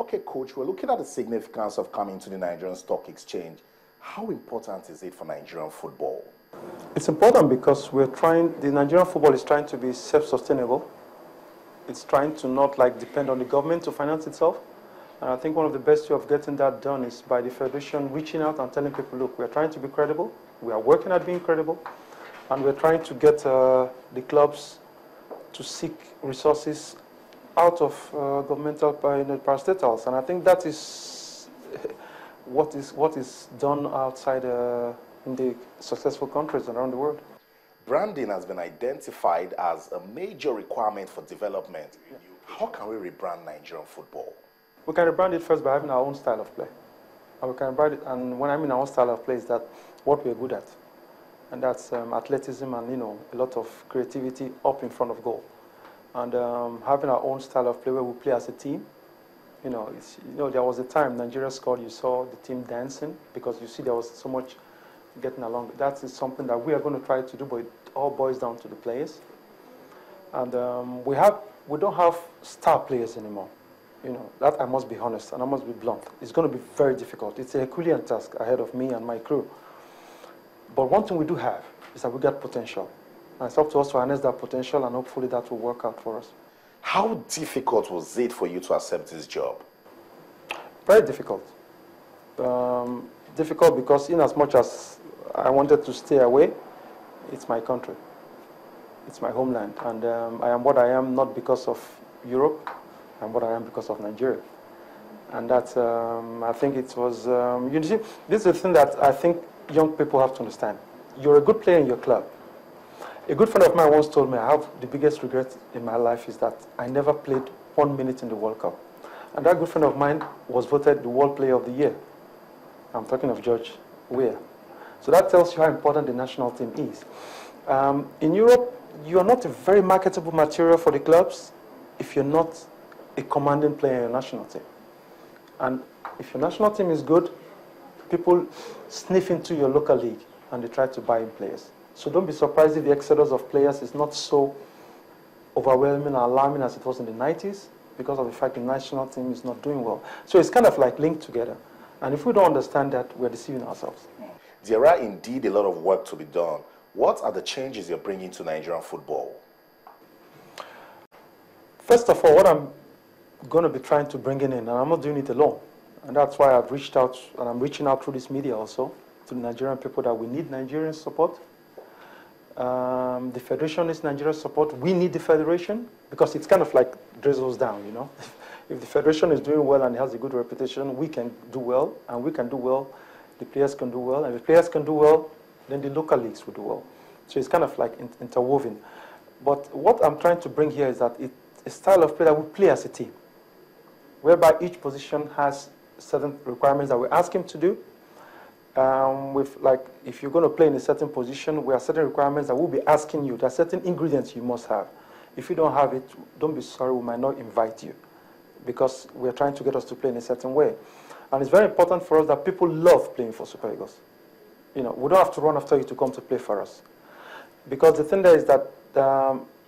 Okay, Coach, we're looking at the significance of coming to the Nigerian Stock Exchange. How important is it for Nigerian football? It's important because the Nigerian football is trying to be self-sustainable. It's trying to not depend on the government to finance itself. And I think one of the best way of getting that done is by the federation reaching out and telling people, look, we're trying to be credible, we are working at being credible, and we're trying to get the clubs to seek resources out of governmental parastatals. And I think that is what is done outside in the successful countries around the world. Branding has been identified as a major requirement for development. How can we rebrand Nigerian football? We can rebrand it first by having our own style of play. And we can rebrand it, and when I mean our own style of play is that what we're good at. And that's athleticism and, a lot of creativity up in front of goal. And having our own style of play where we play as a team. There was a time Nigeria scored, you saw the team dancing because you see there was so much getting along. That is something that we are going to try to do, but it all boils down to the players. And we don't have star players anymore. That I must be honest and I must be blunt. It's going to be very difficult. It's a Herculean task ahead of me and my crew. But one thing we do have is that we got potential. And it's up to us to harness that potential, and hopefully that will work out for us. How difficult was it for you to accept this job? Very difficult. Difficult because in as much as I wanted to stay away, it's my country. It's my homeland. And I am what I am not because of Europe, I'm what I am because of Nigeria. And that's, I think it was, you see, this is the thing that I think young people have to understand. You're a good player in your club. A good friend of mine once told me, I have the biggest regret in my life is that I never played 1 minute in the World Cup. And that good friend of mine was voted the World Player of the Year. I'm talking of George Weah. So that tells you how important the national team is. In Europe, you are not a very marketable material for the clubs if you're not a commanding player in your national team. And if your national team is good, people sniff into your local league and they try to buy in players. So don't be surprised if the exodus of players is not so overwhelming and alarming as it was in the 90s because of the fact the national team is not doing well. So it's kind of linked together. And if we don't understand that, we're deceiving ourselves. There are indeed a lot of work to be done. What are the changes you're bringing to Nigerian football? First of all, what I'm going to be trying to bring in, and I'm not doing it alone. And that's why I've reached out, and I'm reaching out through this media also, to the Nigerian people that we need Nigerian support. The federation needs Nigerian support. We need the federation because it's kind of drizzles down, If the federation is doing well and has a good reputation, we can do well, and we can do well, the players can do well, and if the players can do well, then the local leagues will do well. So it's kind of interwoven. But what I'm trying to bring here is that it's a style of play that we play as a team, whereby each position has certain requirements that we ask him to do. If you're going to play in a certain position, there are certain requirements that we'll be asking you. There are certain ingredients you must have. If you don't have it, don't be sorry, we might not invite you because we're trying to get us to play in a certain way. And it's very important for us that people love playing for Super Eagles. We don't have to run after you to come to play for us. Because the thing there is that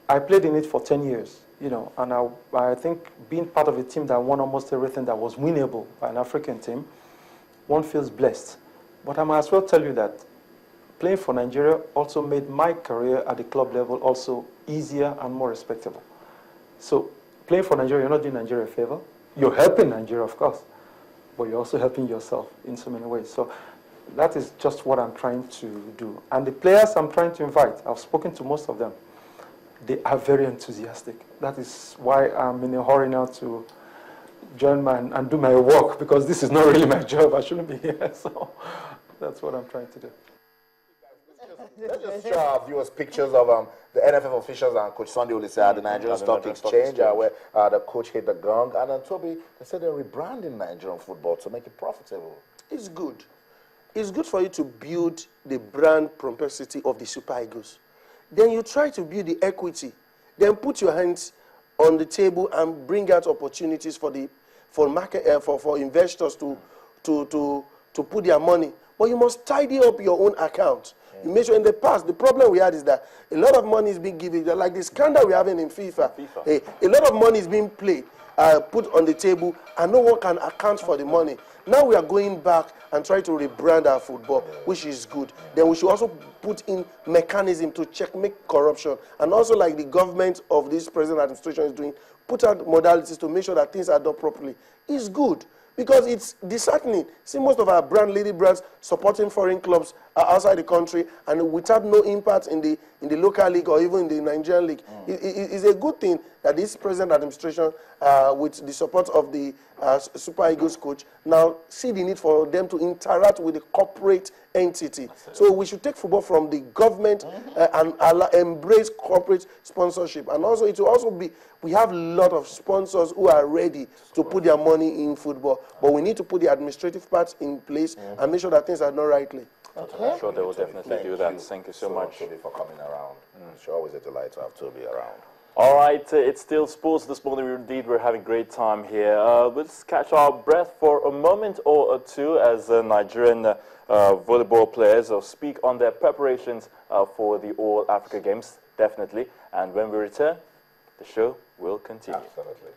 I played in it for 10 years, and I think being part of a team that won almost everything that was winnable by an African team, one feels blessed. But I might as well tell you that playing for Nigeria also made my career at the club level also easier and more respectable. So playing for Nigeria, you're not doing Nigeria a favor. You're helping Nigeria, of course, but you're also helping yourself in so many ways. So that is just what I'm trying to do. And the players I'm trying to invite, I've spoken to most of them. They are very enthusiastic. That is why I'm in a hurry now to join and do my work, because this is not really my job. I shouldn't be here. So that's what I'm trying to do. Let's just show our viewers pictures of the NFF officials and Coach Sunday Oliseh at the Nigerian Stock Exchange, where the coach hit the gong. And then Toby, they said they're rebranding Nigerian football to make it profitable. It's good. It's good for you to build the brand propensity of the Super Eagles. Then you try to build the equity. Then put your hands on the table and bring out opportunities for investors to put their money. But you must tidy up your own account. You make sure in the past, the problem we had is that a lot of money is being given, like the scandal we're having in FIFA. A lot of money is being played. put on the table, and no one can account for the money. Now we are going back and try to rebrand our football, which is good. Then we should also put in mechanism to checkmate corruption. And also, like the government of this present administration is doing, put out modalities to make sure that things are done properly. It's good. Because it's disheartening. See, most of our lady brands supporting foreign clubs outside the country, and without no impact in the local league or even in the Nigerian league. It's a good thing that this present administration, with the support of the Super Eagles coach, now see the need for them to interact with the corporate entity. So we should take football from the government and embrace corporate sponsorship. And also, it will also be, we have a lot of sponsors who are ready to put their money in football, but we need to put the administrative parts in place and make sure that things are done rightly. Okay. I'm sure they will definitely do that. Thank you so much, Toby, for coming around. It's always a delight to have Toby around. All right, it's still sports this morning. Indeed, we're having a great time here. Let's catch our breath for a moment or two as Nigerian volleyball players speak on their preparations for the All Africa Games, definitely. And when we return, the show will continue. Absolutely.